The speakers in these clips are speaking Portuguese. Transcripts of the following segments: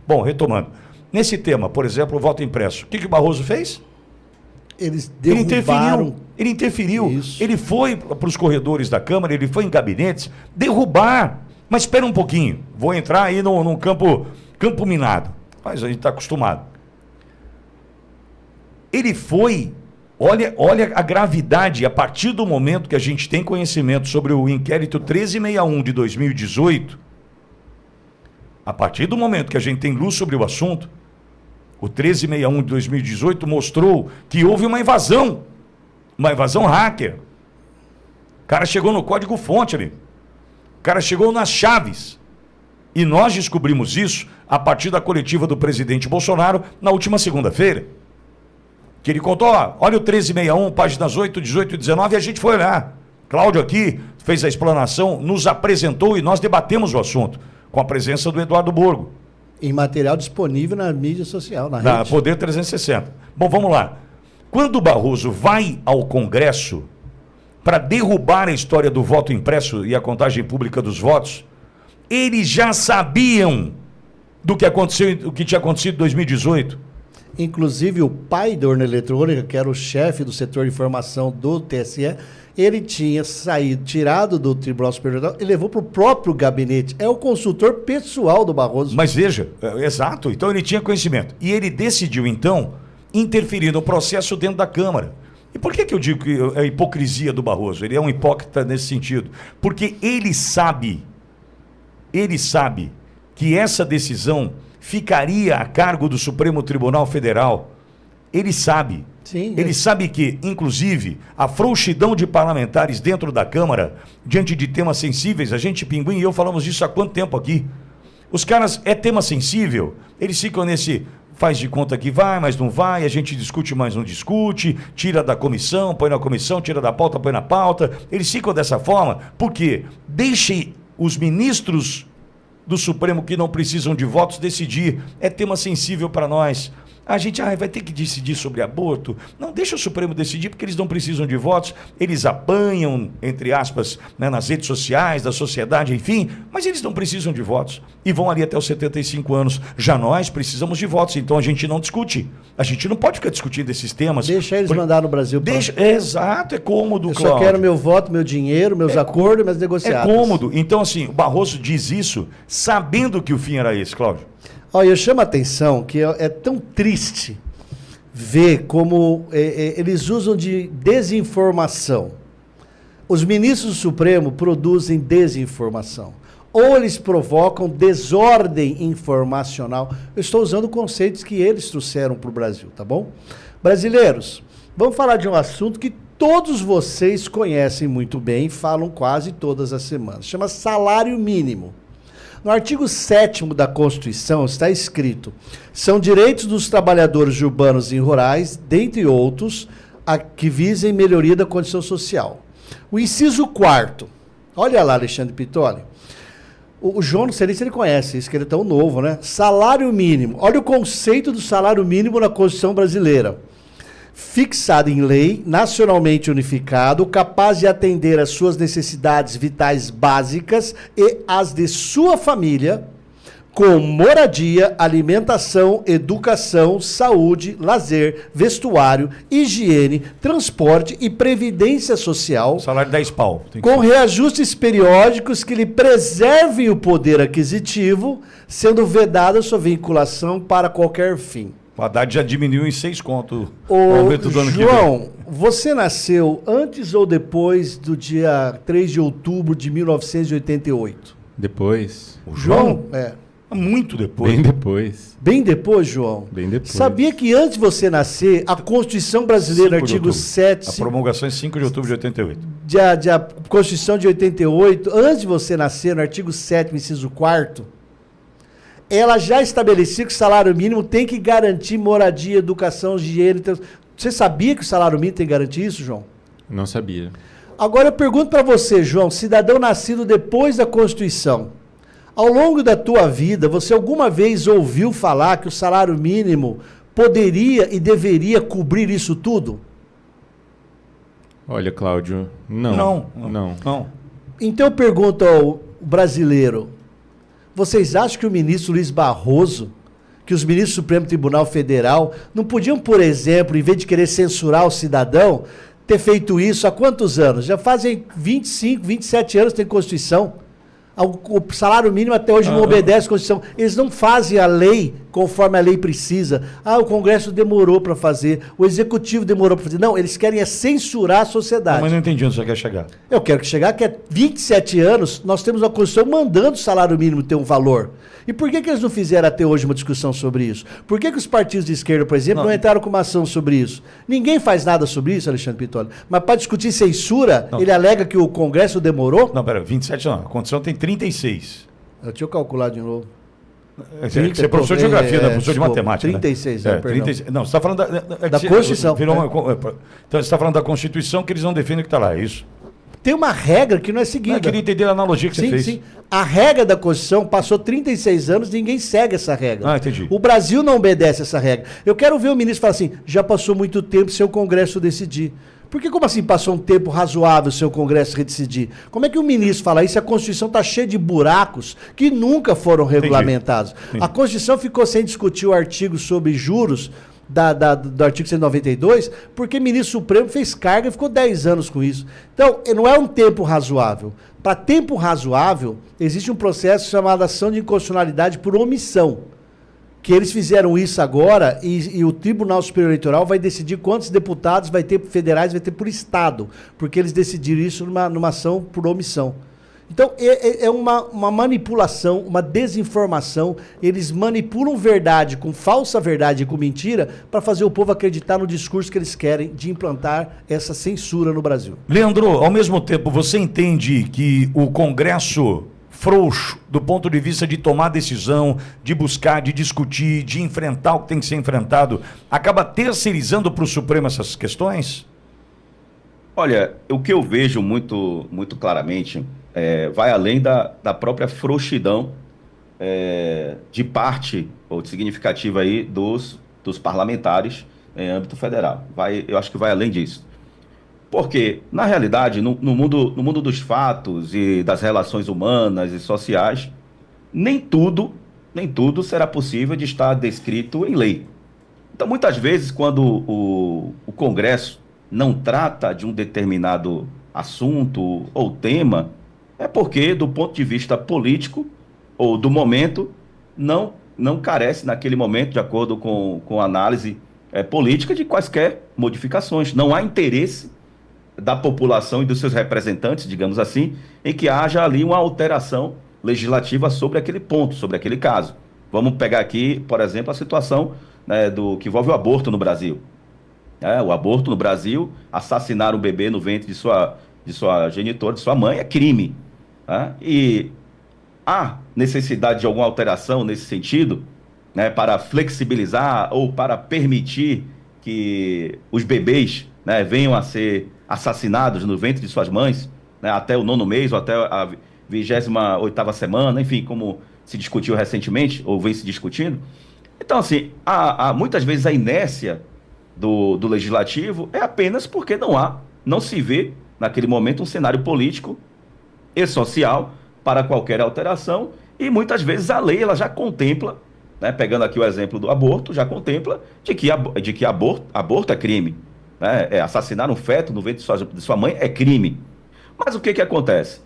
Bom, retomando. Nesse tema, por exemplo, o voto impresso, o que o Barroso fez? Eles derrubaram. Ele interferiu. Isso. Ele foi para os corredores da Câmara, ele foi em gabinetes derrubar. Mas espera um pouquinho, vou entrar aí num campo minado. Mas a gente está acostumado. Ele foi, olha a gravidade, a partir do momento que a gente tem conhecimento sobre o inquérito 1361 de 2018, a partir do momento que a gente tem luz sobre o assunto, o 1361 de 2018 mostrou que houve uma invasão hacker. O cara chegou no código-fonte ali. O cara chegou nas chaves. E nós descobrimos isso a partir da coletiva do presidente Bolsonaro na última segunda-feira. Que ele contou, olha o 1361, páginas 8, 18 e 19, e a gente foi olhar. Cláudio aqui fez a explanação, nos apresentou e nós debatemos o assunto, com a presença do Eduardo Borgo. Em material disponível na mídia social, na rede. Poder 360. Bom, vamos lá. Quando o Barroso vai ao Congresso para derrubar a história do voto impresso e a contagem pública dos votos, eles já sabiam do que aconteceu, o que tinha acontecido em 2018. Inclusive o pai da urna eletrônica, que era o chefe do setor de informação do TSE, ele tinha saído, tirado do Tribunal Superior e levou para o próprio gabinete. É o consultor pessoal do Barroso. Mas veja, exato, então ele tinha conhecimento. E ele decidiu, então, interferir no processo dentro da Câmara. E por que eu digo que é a hipocrisia do Barroso? Ele é um hipócrita nesse sentido. Porque ele sabe que essa decisão ficaria a cargo do Supremo Tribunal Federal. Ele sabe. Sim, ele sabe que, inclusive, a frouxidão de parlamentares dentro da Câmara, diante de temas sensíveis, a gente, Pinguim e eu, falamos disso há quanto tempo aqui? Os caras, é tema sensível, eles ficam nesse... faz de conta que vai, mas não vai, a gente discute, mas não discute, tira da comissão, põe na comissão, tira da pauta, põe na pauta. Eles ficam dessa forma porque deixem os ministros do Supremo que não precisam de votos decidir. É tema sensível para nós. A gente vai ter que decidir sobre aborto. Não, deixa o Supremo decidir, porque eles não precisam de votos. Eles apanham, entre aspas, né, nas redes sociais, da sociedade, enfim, mas eles não precisam de votos. E vão ali até os 75 anos. Já nós precisamos de votos, então a gente não discute. A gente não pode ficar discutindo esses temas. Deixa eles mandar no Brasil. Exato, é cômodo, Cláudio. Eu só quero meu voto, meu dinheiro, meus acordos, minhas negociadas. É cômodo. Então, assim, o Barroso diz isso sabendo que o fim era esse, Cláudio. Olha, eu chamo a atenção que é tão triste ver como eles usam de desinformação. Os ministros do Supremo produzem desinformação. Ou eles provocam desordem informacional. Eu estou usando conceitos que eles trouxeram para o Brasil, tá bom? Brasileiros, vamos falar de um assunto que todos vocês conhecem muito bem e falam quase todas as semanas. Chama salário mínimo. No artigo 7º da Constituição está escrito: são direitos dos trabalhadores urbanos e rurais, dentre outros, que visem melhoria da condição social. O inciso 4º, olha lá, Alexandre Pitoli, o João, não sei nem se ele conhece isso, que ele é tão novo, né? Salário mínimo, olha o conceito do salário mínimo na Constituição brasileira. Fixado em lei, nacionalmente unificado, capaz de atender às suas necessidades vitais básicas e as de sua família, com moradia, alimentação, educação, saúde, lazer, vestuário, higiene, transporte e previdência social. Salário 10 pau. Com reajustes periódicos que lhe preservem o poder aquisitivo, sendo vedada sua vinculação para qualquer fim. O Haddad já diminuiu em 6 conto o aumento do ano que vem. João, você nasceu antes ou depois do dia 3 de outubro de 1988? Depois. O João? É. Muito depois. Bem depois. Bem depois, João? Bem depois. Sabia que antes de você nascer, a Constituição Brasileira, artigo 7... A promulgação é 5 de outubro de 88. A Constituição de 88, antes de você nascer, no artigo 7º, inciso 4º, ela já estabelecia que o salário mínimo tem que garantir moradia, educação, higiene. Você sabia que o salário mínimo tem que garantir isso, João? Não sabia. Agora eu pergunto para você, João, cidadão nascido depois da Constituição, ao longo da tua vida, você alguma vez ouviu falar que o salário mínimo poderia e deveria cobrir isso tudo? Olha, Cláudio, não. Não. Então eu pergunto ao brasileiro, vocês acham que o ministro Luiz Barroso que os ministros do Supremo Tribunal Federal não podiam, por exemplo, em vez de querer censurar o cidadão, ter feito isso há quantos anos? Já fazem 25, 27 anos que tem Constituição. O salário mínimo até hoje não obedece à Constituição. Eles não fazem a lei conforme a lei precisa. O Congresso demorou para fazer, o Executivo demorou para fazer. Não, eles querem censurar a sociedade. Mas não entendi onde você quer chegar. Eu quero chegar que há 27 anos nós temos uma Constituição mandando o salário mínimo ter um valor. E por que eles não fizeram até hoje uma discussão sobre isso? Por que os partidos de esquerda, por exemplo, não entraram com uma ação sobre isso? Ninguém faz nada sobre isso, Alexandre Pitoli. Mas para discutir censura, ele alega que o Congresso demorou? Não, pera, 27 não. A Constituição tem 36. Deixa eu calcular de novo. Você é professor de geografia, não é professor de matemática. 36, né? 36. Não, você está falando da Constituição. Então você está falando da Constituição que eles não defendem o que está lá, é isso? Tem uma regra que não é seguida. Eu queria entender a analogia que você fez. Sim. A regra da Constituição passou 36 anos, ninguém segue essa regra. Entendi. O Brasil não obedece essa regra. Eu quero ver o ministro falar assim, já passou muito tempo sem o Congresso decidir. Porque como assim passou um tempo razoável sem o Congresso decidir? Como é que o ministro fala isso? A Constituição está cheia de buracos que nunca foram regulamentados. Entendi. A Constituição ficou sem discutir o artigo sobre juros do artigo 192, porque o ministro Supremo fez carga e ficou 10 anos com isso. Então, não é um tempo razoável. Para tempo razoável, existe um processo chamado ação de inconstitucionalidade por omissão. Que eles fizeram isso agora e o Tribunal Superior Eleitoral vai decidir quantos deputados vai ter federais, vai ter por estado, porque eles decidiram isso numa ação por omissão. Então, é uma manipulação, uma desinformação. Eles manipulam verdade com falsa verdade e com mentira para fazer o povo acreditar no discurso que eles querem de implantar essa censura no Brasil. Leandro, ao mesmo tempo, você entende que o Congresso frouxo, do ponto de vista de tomar decisão, de buscar, de discutir, de enfrentar o que tem que ser enfrentado, acaba terceirizando para o Supremo essas questões? Olha, o que eu vejo muito, muito claramente vai além da própria frouxidão de parte, ou de significativa aí, dos parlamentares em âmbito federal. Eu acho que vai além disso. Porque, na realidade, no mundo dos fatos e das relações humanas e sociais, nem tudo será possível de estar descrito em lei. Então, muitas vezes, quando o Congresso não trata de um determinado assunto ou tema, é porque, do ponto de vista político ou do momento, não carece naquele momento, de acordo com a análise política, de quaisquer modificações. Não há interesse da população e dos seus representantes, digamos assim, em que haja ali uma alteração legislativa sobre aquele ponto, sobre aquele caso. Vamos pegar aqui, por exemplo, a situação que envolve o aborto no Brasil. O aborto no Brasil, assassinar um bebê no ventre de sua genitora, de sua mãe, é crime. E há necessidade de alguma alteração nesse sentido, para flexibilizar ou para permitir que os bebês venham a ser assassinados no ventre de suas mães, até o 9º mês ou até a 28ª semana, enfim, como se discutiu recentemente, ou vem se discutindo. Então, assim, muitas vezes a inércia do legislativo é apenas porque não se vê, naquele momento, um cenário político e social para qualquer alteração, e muitas vezes a lei ela já contempla, pegando aqui o exemplo do aborto, já contempla de que aborto é crime. Assassinar um feto no ventre de sua mãe é crime. Mas o que acontece?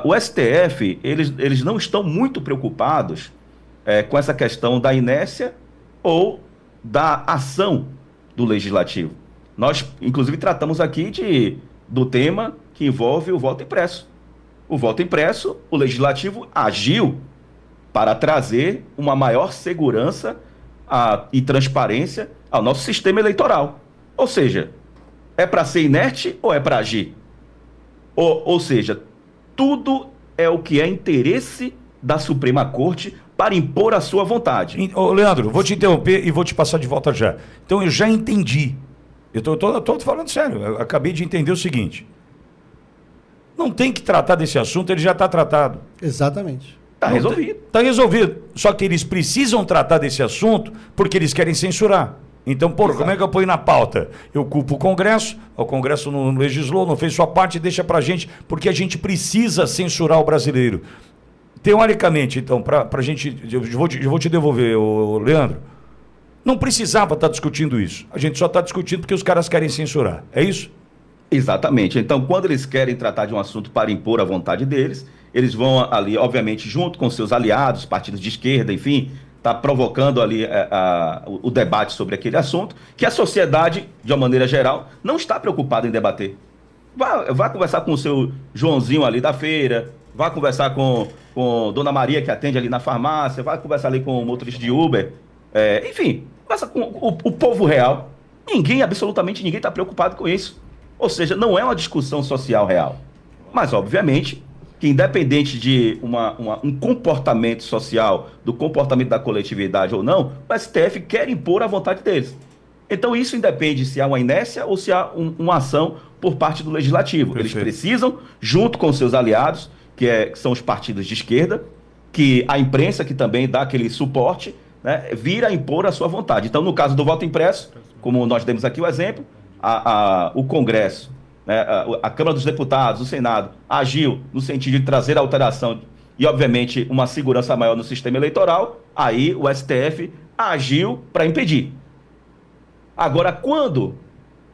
O STF, eles não estão muito preocupados com essa questão da inércia ou da ação do legislativo. Nós, inclusive, tratamos aqui do tema que envolve o voto impresso. O voto impresso, o legislativo agiu para trazer uma maior segurança e transparência ao nosso sistema eleitoral. Ou seja, é para ser inerte ou é para agir? Ou seja, tudo é o que é interesse da Suprema Corte para impor a sua vontade. Leandro, vou te interromper e vou te passar de volta já. Então eu já entendi. Eu estou falando sério. Eu acabei de entender o seguinte. Não tem que tratar desse assunto, ele já está tratado. Exatamente. Está resolvido. Está resolvido. Só que eles precisam tratar desse assunto porque eles querem censurar. Então, como é que eu ponho na pauta? Eu culpo o Congresso não legislou, não fez sua parte, deixa pra gente, porque a gente precisa censurar o brasileiro. teoricamente, então, para a gente, eu vou te devolver, Leandro, não precisava estar discutindo isso. A gente só está discutindo porque os caras querem censurar. É isso? Exatamente. Então, quando eles querem tratar de um assunto para impor a vontade deles, eles vão ali, obviamente, junto com seus aliados, partidos de esquerda, enfim, está provocando ali o debate sobre aquele assunto, que a sociedade, de uma maneira geral, não está preocupada em debater. Vá conversar com o seu Joãozinho ali da feira, vá conversar com Dona Maria, que atende ali na farmácia, vá conversar ali com o motorista de Uber, enfim, conversa com o povo real. Absolutamente ninguém está preocupado com isso. Ou seja, não é uma discussão social real. Mas, obviamente, que independente de um comportamento social, do comportamento da coletividade ou não, o STF quer impor a vontade deles. Então, isso independe se há uma inércia ou se há uma ação por parte do Legislativo. Perfeito. Eles precisam, junto com seus aliados, que são os partidos de esquerda, que a imprensa, que também dá aquele suporte, né, vir a impor a sua vontade. Então, no caso do voto impresso, como nós demos aqui o exemplo, o Congresso, né, a Câmara dos Deputados, o Senado, agiu no sentido de trazer alteração e, obviamente, uma segurança maior no sistema eleitoral, aí o STF agiu para impedir. Agora, quando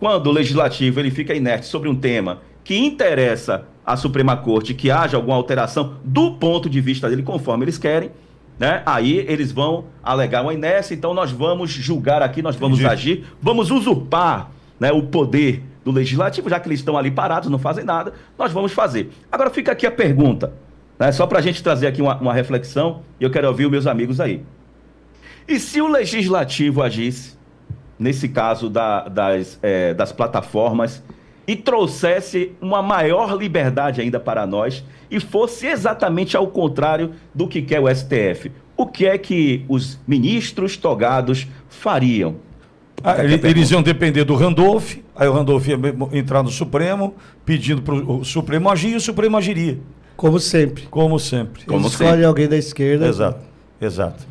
o Legislativo ele fica inerte sobre um tema que interessa à Suprema Corte, que haja alguma alteração do ponto de vista dele, conforme eles querem, né, aí eles vão alegar uma inércia, então nós vamos julgar aqui, nós vamos agir, vamos usurpar, né, o poder do Legislativo, já que eles estão ali parados, não fazem nada, nós vamos fazer. Agora fica aqui a pergunta, né, só para a gente trazer aqui uma reflexão, e eu quero ouvir os meus amigos aí. E se o Legislativo agisse, nesse caso das plataformas, e trouxesse uma maior liberdade ainda para nós, e fosse exatamente ao contrário do que quer o STF? O que é que os ministros togados fariam? Eles iam depender do Randolph, aí o Randolph ia entrar no Supremo, pedindo para o Supremo agir, e o Supremo agiria. Como sempre. Como sempre. Escolhe alguém da esquerda. Exato.